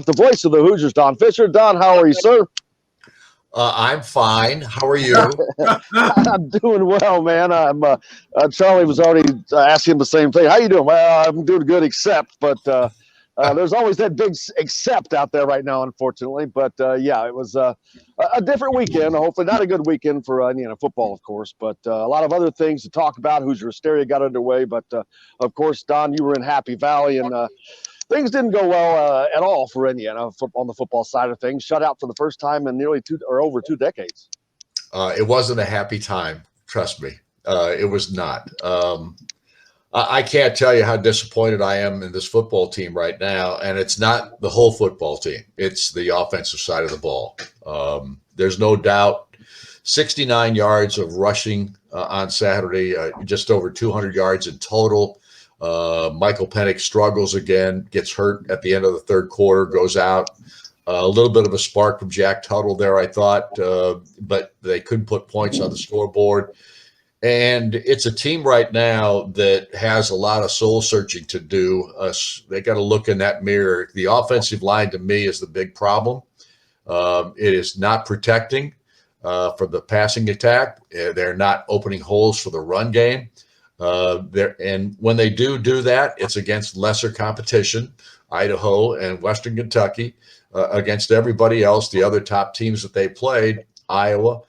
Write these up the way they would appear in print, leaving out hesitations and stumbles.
the voice of the Hoosiers, Don Fischer. Don, how are you, sir? I'm fine. How are you? I'm doing well, man. Charlie was already asking the same thing. How you doing? Well, I'm doing good, but there's always that big except out there right now, unfortunately. But yeah, it was a different weekend. Hopefully, not a good weekend for football, of course, but a lot of other things to talk about. Hoosier Hysteria got underway, but of course, Don, you were in Happy Valley, and things didn't go well at all for Indiana on the football side of things. Shut out for the first time in nearly over 2 decades. It wasn't a happy time. Trust me. It was not. I can't tell you how disappointed I am in this football team right now. And it's not the whole football team. It's the offensive side of the ball. There's no doubt 69 yards of rushing on Saturday, just over 200 yards in total. Michael Penix struggles again, gets hurt at the end of the third quarter, goes out. A little bit of a spark from Jack Tuttle there, I thought, but they couldn't put points on the scoreboard. And it's a team right now that has a lot of soul searching to do. They got to look in that mirror. The offensive line, to me, is the big problem. It is not protecting for the passing attack. They're not opening holes for the run game. And when they do that, it's against lesser competition, Idaho and Western Kentucky, against everybody else, the other top teams that they played, Iowa,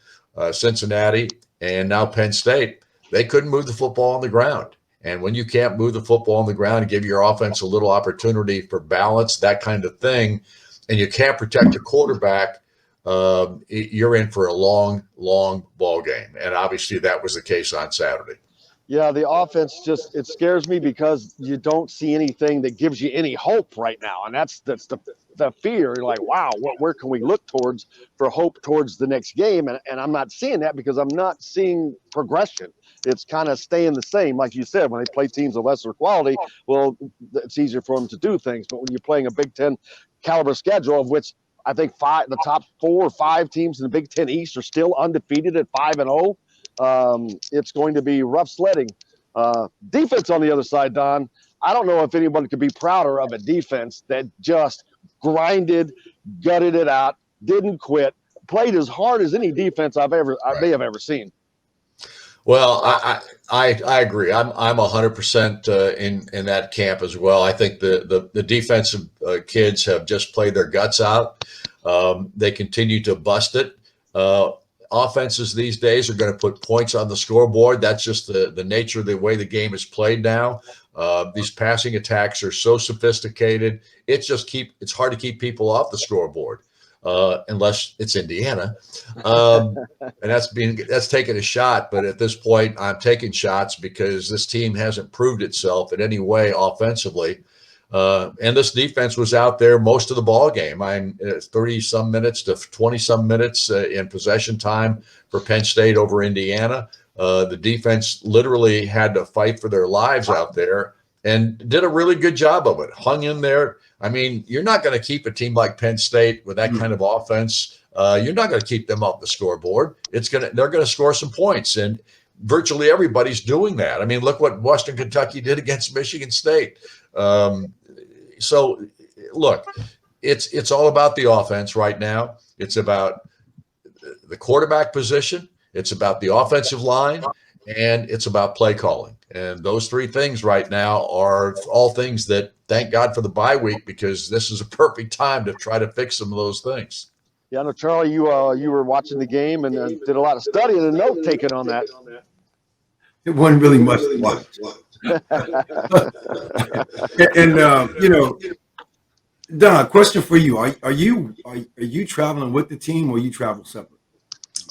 Cincinnati, and now Penn State. They couldn't move the football on the ground. And when you can't move the football on the ground and give your offense a little opportunity for balance, that kind of thing, and you can't protect your quarterback, you're in for a long, long ball game. And obviously that was the case on Saturday. Yeah, the offense it scares me because you don't see anything that gives you any hope right now. And that's the fear. You're like, wow, where can we look towards for hope towards the next game? And I'm not seeing that because I'm not seeing progression. It's kind of staying the same. Like you said, when they play teams of lesser quality, well, it's easier for them to do things. But when you're playing a Big Ten caliber schedule, of which I think the top 4 or 5 teams in the Big Ten East are still undefeated at 5-0, it's going to be rough sledding. Defense on the other side, Don, I don't know if anyone could be prouder of a defense that just grinded, gutted it out, didn't quit, played as hard as any defense I may have ever seen. Well, I agree. I'm 100% in that camp as well. I think the defensive kids have just played their guts out. They continue to bust it. Offenses these days are going to put points on the scoreboard. That's just the nature of the way the game is played now. These passing attacks are so sophisticated. It's hard to keep people off the scoreboard unless it's Indiana. And that's taking a shot. But at this point, I'm taking shots because this team hasn't proved itself in any way offensively. And this defense was out there most of the ball game. 30-some minutes to 20-some minutes in possession time for Penn State over Indiana. The defense literally had to fight for their lives out there and did a really good job of it. Hung in there. I mean, you're not going to keep a team like Penn State with that kind of offense. You're not going to keep them off the scoreboard. They're going to score some points, and virtually everybody's doing that. I mean, look what Western Kentucky did against Michigan State. So, look, it's all about the offense right now. It's about the quarterback position. It's about the offensive line, and it's about play calling. And those 3 things right now are all things that, thank God for the bye week, because this is a perfect time to try to fix some of those things. Yeah, I know, Charlie, you were watching the game and did a lot of studying and note taking on that. It wasn't really much to watch. And Don, question for you: Are you traveling with the team, or you travel separate?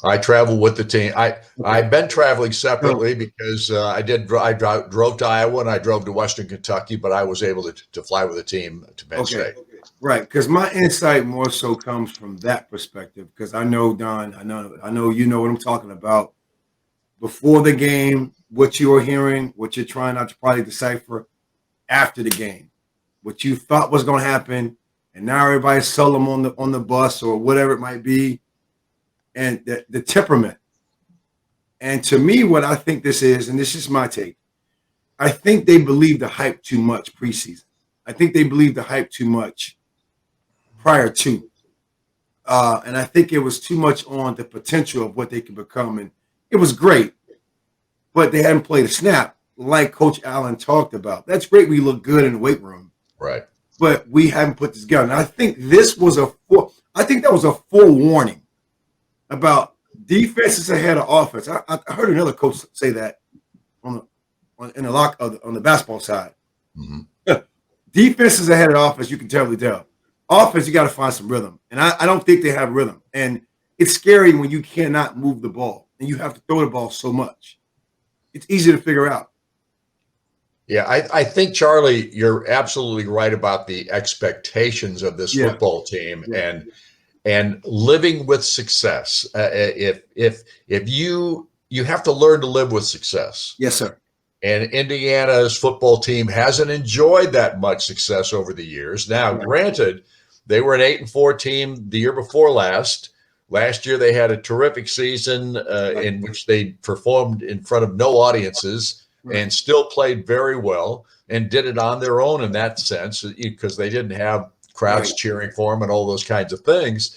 I travel with the team. I've been traveling separately because I drove to Iowa and I drove to Western Kentucky, but I was able to fly with the team to Penn State. Right, because my insight more so comes from that perspective. Because I know, Don, I know you know what I'm talking about. Before the game, what you were hearing, what you're trying not to probably decipher after the game, what you thought was going to happen, and now everybody's solemn on the bus or whatever it might be, and the temperament. And to me, what I think this is, and this is my take, I think they believe the hype too much preseason. I think they believe the hype too much prior to. And I think it was too much on the potential of what they could become. And it was great, but they hadn't played a snap like Coach Allen talked about. That's great. We look good in the weight room. Right. But we haven't put this together. And I think that was a forewarning about defenses ahead of offense. I heard another coach say that on the basketball side. Mm-hmm. Defenses ahead of offense, you can tell. Offense, you got to find some rhythm. And I don't think they have rhythm. And it's scary when you cannot move the ball and you have to throw the ball so much. It's easy to figure out. Yeah, I think, Charlie, you're absolutely right about the expectations of this football team and living with success. If you have to learn to live with success. Yes, sir. And Indiana's football team hasn't enjoyed that much success over the years. Now, granted, they were an 8-4 team the year before last. Last year, they had a terrific season in which they performed in front of no audiences and still played very well and did it on their own in that sense because they didn't have crowds cheering for them and all those kinds of things.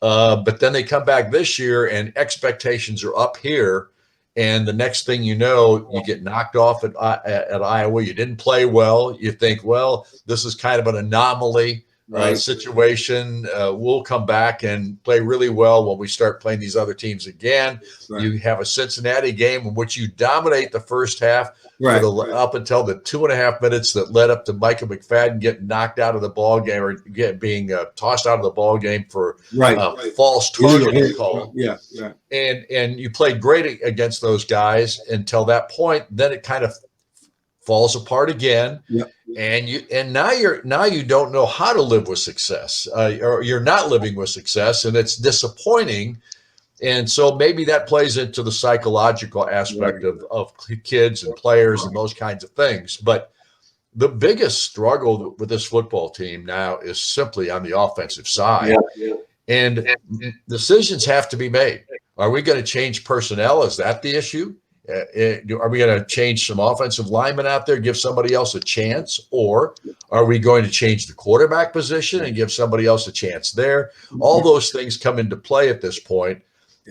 But then they come back this year and expectations are up here. And the next thing you know, you get knocked off at Iowa. You didn't play well. You think, well, this is kind of an anomaly situation. We'll come back and play really well when we start playing these other teams again. Right. You have a Cincinnati game in which you dominate the first half up until the 2.5 minutes that led up to Micah McFadden getting knocked out of the ball game or being tossed out of the ball game for false target call. Yeah. And you played great against those guys until that point. Then it kind of falls apart again. Yeah. And now you don't know how to live with success, or you're not living with success, and it's disappointing. And so maybe that plays into the psychological aspect of kids and players and those kinds of things. But the biggest struggle with this football team now is simply on the offensive side. Yeah. And decisions have to be made. Are we going to change personnel? Is that the issue? Are we going to change some offensive linemen out there, give somebody else a chance? Or are we going to change the quarterback position and give somebody else a chance there? All those things come into play at this point.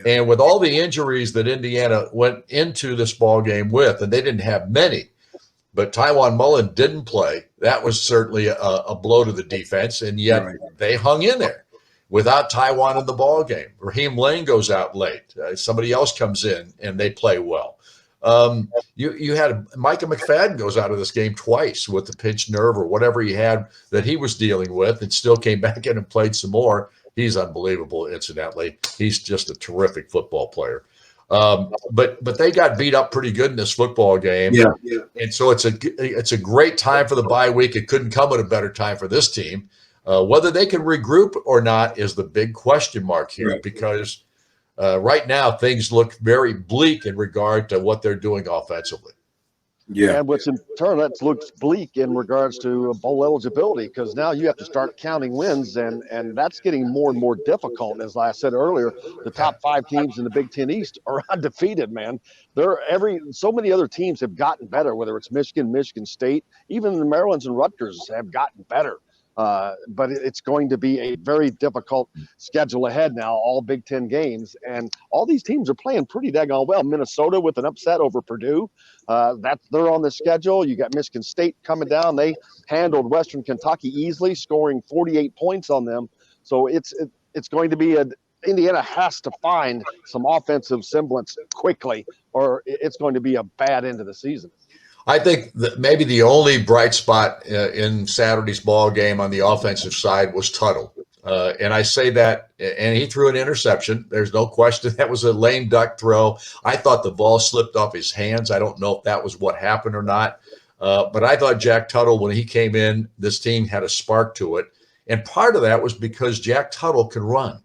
And with all the injuries that Indiana went into this ball game with, and they didn't have many, but Tywan Mullen didn't play. That was certainly a blow to the defense, and yet they hung in there without Tywan in the ball game. Raheem Lane goes out late. Somebody else comes in, and they play well. You had Micah McFadden goes out of this game twice with the pinched nerve or whatever he had that he was dealing with, and still came back in and played some more. He's unbelievable, incidentally. He's just a terrific football player. But they got beat up pretty good in this football game. Yeah. And so it's a great time for the bye week. It couldn't come at a better time for this team. Whether they can regroup or not is the big question mark here, because right now things look very bleak in regard to what they're doing offensively. Yeah, and what's in turn that looks bleak in regards to bowl eligibility, because now you have to start counting wins, and that's getting more and more difficult. As I said earlier, the top 5 teams in the Big Ten East are undefeated, man. So many other teams have gotten better, whether it's Michigan, Michigan State, even the Marylands and Rutgers have gotten better. But it's going to be a very difficult schedule ahead now, all Big Ten games. And all these teams are playing pretty daggone well. Minnesota with an upset over Purdue. They're on the schedule. You got Michigan State coming down. They handled Western Kentucky easily, scoring 48 points on them. So it's going to be Indiana has to find some offensive semblance quickly, or it's going to be a bad end of the season. I think that maybe the only bright spot in Saturday's ball game on the offensive side was Tuttle. And I say that, and he threw an interception. There's no question that was a lame duck throw. I thought the ball slipped off his hands. I don't know if that was what happened or not. But I thought Jack Tuttle, when he came in, this team had a spark to it. And part of that was because Jack Tuttle can run.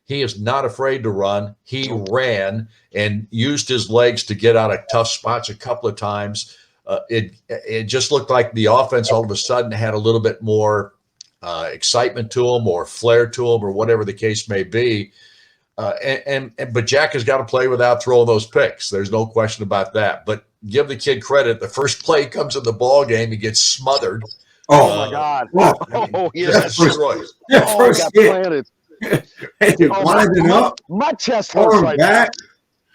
He is not afraid to run. He ran and used his legs to get out of tough spots a couple of times. It just looked like the offense all of a sudden had a little bit more excitement to them, or flair to them, or whatever the case may be. But Jack has got to play without throwing those picks. There's no question about that. But give the kid credit. The first play comes in the ball game, he gets smothered Oh my God. Oh yes. Steroids. That Oh, first got hit. planted. Winding up, My chest hurts right now.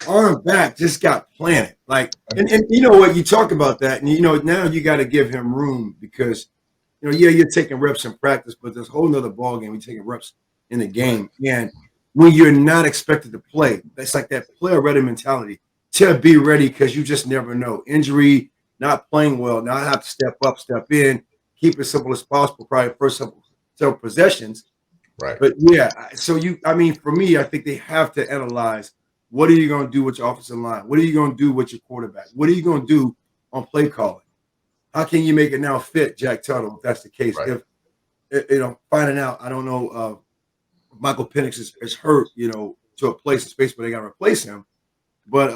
arm back just got planted. Like, and you know what? You talk about that, and you know now you got to give him room because you know, yeah, you're taking reps in practice, but there's a whole nother ball game. You're taking reps in the game, and when you're not expected to play, that's like that player ready mentality to be ready because you just never know. Injury, not playing well. Now I have to step up, step in, keep it simple as possible. Probably first several possessions. Right. But yeah, so I mean, for me, I think they have to analyze what are you going to do with your offensive line? What are you going to do with your quarterback? What are you going to do on play calling? How can you make it now fit Jack Tuttle if that's the case? Right. If you know, finding out, I don't know, Michael Penix is hurt, you know, to a place in space where they got to replace him. But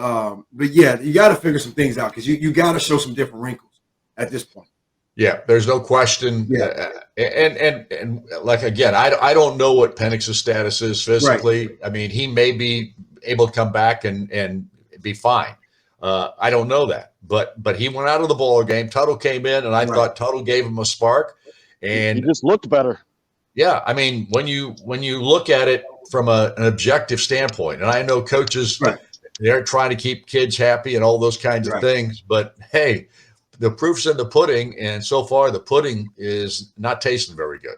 yeah, you got to figure some things out because you got to show some different wrinkles at this point. Yeah, there's no question. Yeah. And like again, I don't know what Penix's status is physically. Right. I mean, he may be able to come back and be fine. I don't know that, but he went out of the ball game. Tuttle came in, and I thought Tuttle gave him a spark, and he just looked better. Yeah, I mean, when you look at it from an objective standpoint, and I know coaches they're trying to keep kids happy and all those kinds of things, but hey, the proof's in the pudding, and so far the pudding is not tasting very good.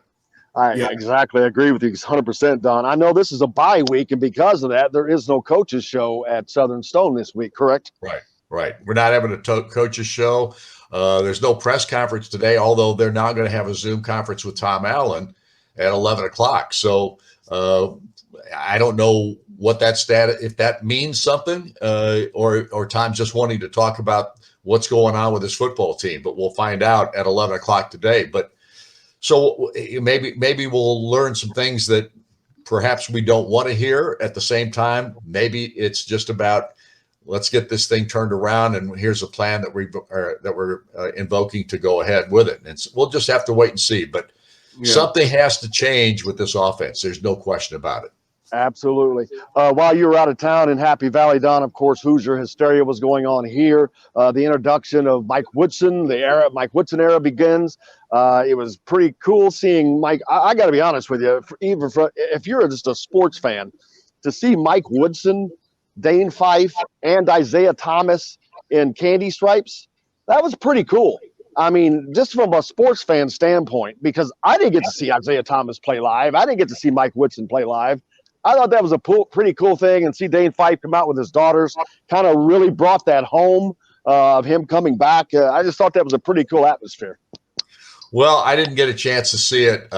Exactly. I agree with you 100%, Don. I know this is a bye week, and because of that, there is no coaches show at Southern Stone this week, correct? Right. We're not having a coaches show. There's no press conference today, although they're now going to have a Zoom conference with Tom Allen at 11 o'clock. So I don't know what that status, if that means something, or Tom's just wanting to talk about what's going on with his football team, but we'll find out at 11 o'clock today. But so maybe we'll learn some things that perhaps we don't want to hear. At the same time, maybe it's just about let's get this thing turned around, and here's a plan that we're invoking to go ahead with it. And we'll just have to wait and see. But something has to change with this offense. There's no question about it. Absolutely. While you were out of town in Happy Valley, Don, of course, Hoosier Hysteria was going on here. The introduction of Mike Woodson, Mike Woodson era begins. It was pretty cool seeing Mike. I got to be honest with you, if you're just a sports fan, to see Mike Woodson, Dane Fife, and Isaiah Thomas in candy stripes, that was pretty cool. I mean, just from a sports fan standpoint, because I didn't get to see Isaiah Thomas play live. I didn't get to see Mike Woodson play live. I thought that was a pretty cool thing, and see Dane Fife come out with his daughters kind of really brought that home of him coming back. I just thought that was a pretty cool atmosphere. Well, I didn't get a chance to see it.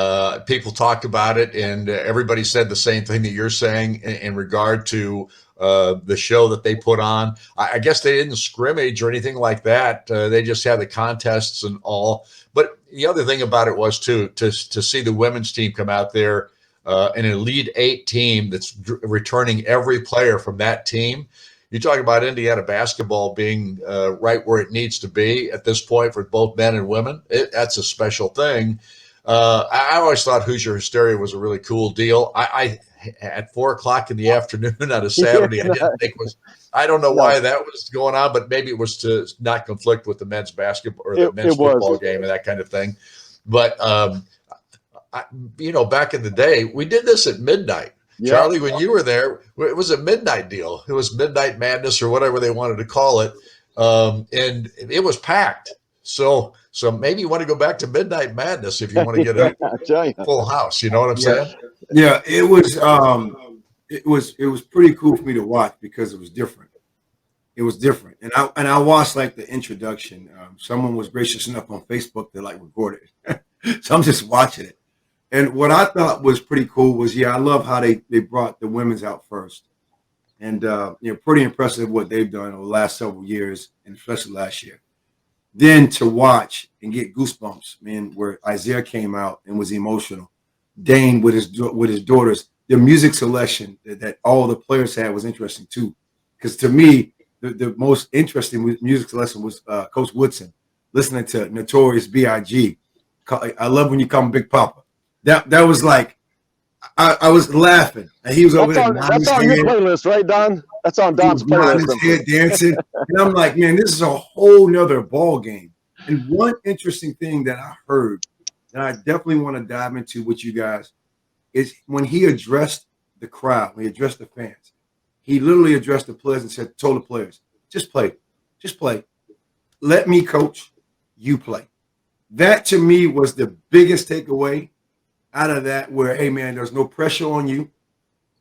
People talked about it, and everybody said the same thing that you're saying in regard to the show that they put on. I guess they didn't scrimmage or anything like that. They just had the contests and all. But the other thing about it was, too, to see the women's team come out there, an Elite Eight team that's returning every player from that team. You talk about Indiana basketball being right where it needs to be at this point for both men and women. That's a special thing. I always thought Hoosier Hysteria was a really cool deal. I at 4:00 in the afternoon on a Saturday, I didn't think I don't know why that was going on, but maybe it was to not conflict with the men's basketball or the men's football game and that kind of thing. But back in the day, we did this at midnight. Yeah. Charlie, when you were there, it was a midnight deal. It was Midnight Madness or whatever they wanted to call it. And it was packed. So maybe you want to go back to Midnight Madness if you want to get a full house. You know what I'm saying? Yeah, it was pretty cool for me to watch because it was different. It was different. And I watched like the introduction. Someone was gracious enough on Facebook to like record it. So I'm just watching it. And what I thought was pretty cool was, I love how they brought the women's out first. And, pretty impressive what they've done over the last several years, and especially last year. Then to watch and get goosebumps, man, where Isaiah came out and was emotional. Dane with his daughters, the music selection that all the players had was interesting too. Because to me, the most interesting music selection was Coach Woodson, listening to Notorious B.I.G. I love when you call him Big Papa. That was like, I was laughing, and he was over there. That's on your playlist, right, Don? That's on Don's playlist. His head dancing, and I'm like, man, this is a whole nother ball game. And one interesting thing that I heard that I definitely want to dive into with you guys is when he addressed the crowd, when he addressed the fans, he literally addressed the players and told the players, just play. Let me coach, you play. That to me was the biggest takeaway out of that, where, hey man, there's no pressure on you.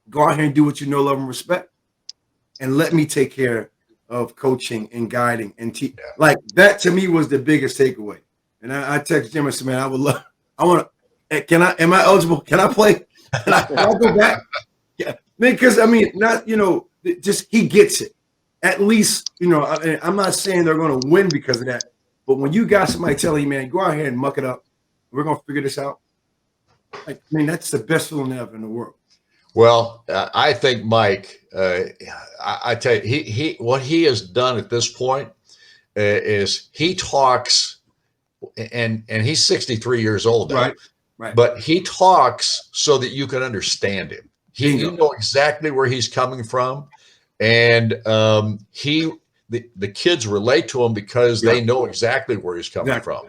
Go out here and do what you know, love, and respect. And let me take care of coaching and guiding and teach. Like that to me was the biggest takeaway. And I texted Jim and said, man, am I eligible? Can I play? Can I go back? Yeah. Because I mean, just he gets it. At least, I'm not saying they're going to win because of that. But when you got somebody telling you, man, go out here and muck it up, we're going to figure this out. Like, I mean, that's the best feeling ever in the world. Well, I think Mike, I tell you, what he has done at this point is he talks, and he's 63 years old now, right. But he talks so that you can understand him. You know exactly where he's coming from, and the kids relate to him because they know exactly where he's coming from.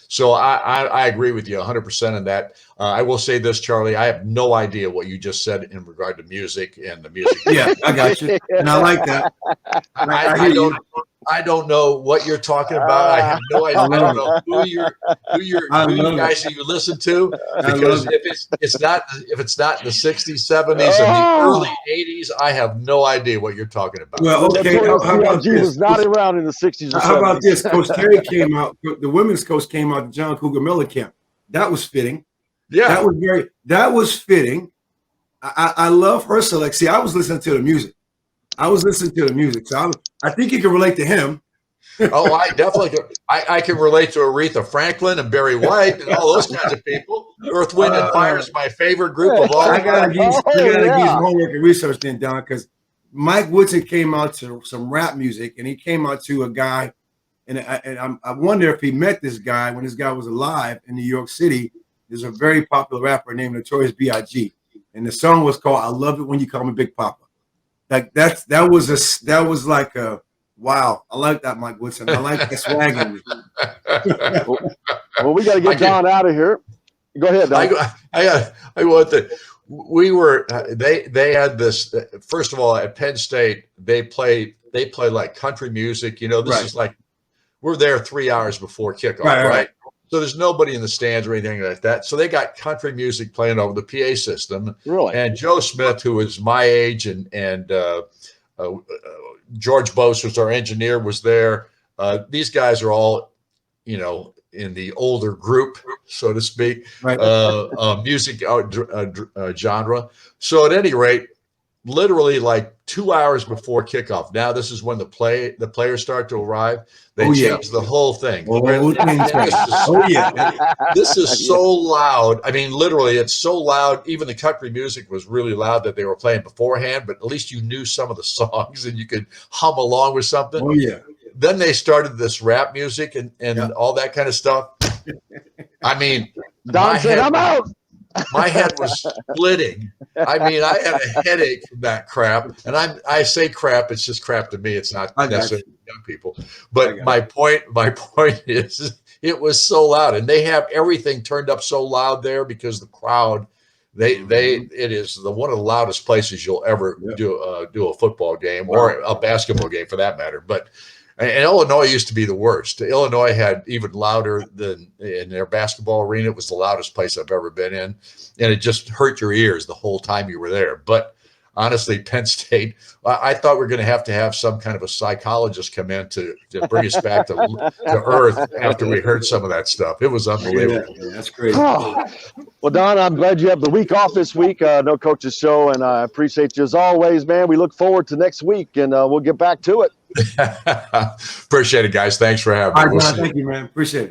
So I agree with you 100% on that. I will say this, Charlie, I have no idea what you just said in regard to music and the music. Yeah, I got you. And I like that. I don't know what you're talking about. I have no idea. I don't know who you guys that you listen to, because if it's not in the 60s, 70s, and the early 80s, I have no idea what you're talking about. Well, okay. How about Jesus not around in the 60s or 70s. How about this? Coach Terry came out. The women's coach came out to John Cougar Miller camp. That was fitting. Yeah, that was fitting. I love her select. See, I was listening to the music. So I think you can relate to him. Oh, I definitely can. I can relate to Aretha Franklin and Barry White and all those kinds of people. Earth, Wind, and Fire is my favorite group of all. I gotta give you some homework and research then, Don, because Mike Woodson came out to some rap music, and he came out to a guy, and I wonder if he met this guy when this guy was alive in New York City. There's a very popular rapper named Notorious B.I.G., and the song was called "I Love It When You Call Me Big Papa." Like that was like a wow. I like that, Mike Woodson. I like that swag in you. Well, we got to get Don out of here. Go ahead, Don. I want to. We were. They had this. First of all, at Penn State, they play like country music. This is like we're there 3 hours before kickoff, right? So there's nobody in the stands or anything like that. So they got country music playing over the PA system. Really? And Joe Smith, who is my age, and George Bose, who's our engineer, was there. These guys are all, in the older group, so to speak, music genre. So at any rate, literally like 2 hours before kickoff. Now this is when the players start to arrive. They change the whole thing. This is so loud. I mean, literally, it's so loud. Even the country music was really loud that they were playing beforehand, but at least you knew some of the songs and you could hum along with something. Oh, yeah. Then they started this rap music and all that kind of stuff. I mean, Don said, I'm out. My head was splitting. I mean, I had a headache from that crap. And I say crap, it's just crap to me. It's not necessarily young people. But my point is it was so loud. And they have everything turned up so loud there because the crowd, it is one of the loudest places you'll ever do a football game or a basketball game for that matter. But and Illinois used to be the worst. Illinois had even louder than in their basketball arena. It was the loudest place I've ever been in. And it just hurt your ears the whole time you were there. But honestly, Penn State, I thought we were going to have some kind of a psychologist come in to bring us back to earth after we heard some of that stuff. It was unbelievable. Yeah, that's great. Well, Don, I'm glad you have the week off this week. No coach's show, and I appreciate you as always, man. We look forward to next week, and we'll get back to it. Appreciate it, guys. Thanks for having me. Thank you, man. Appreciate it.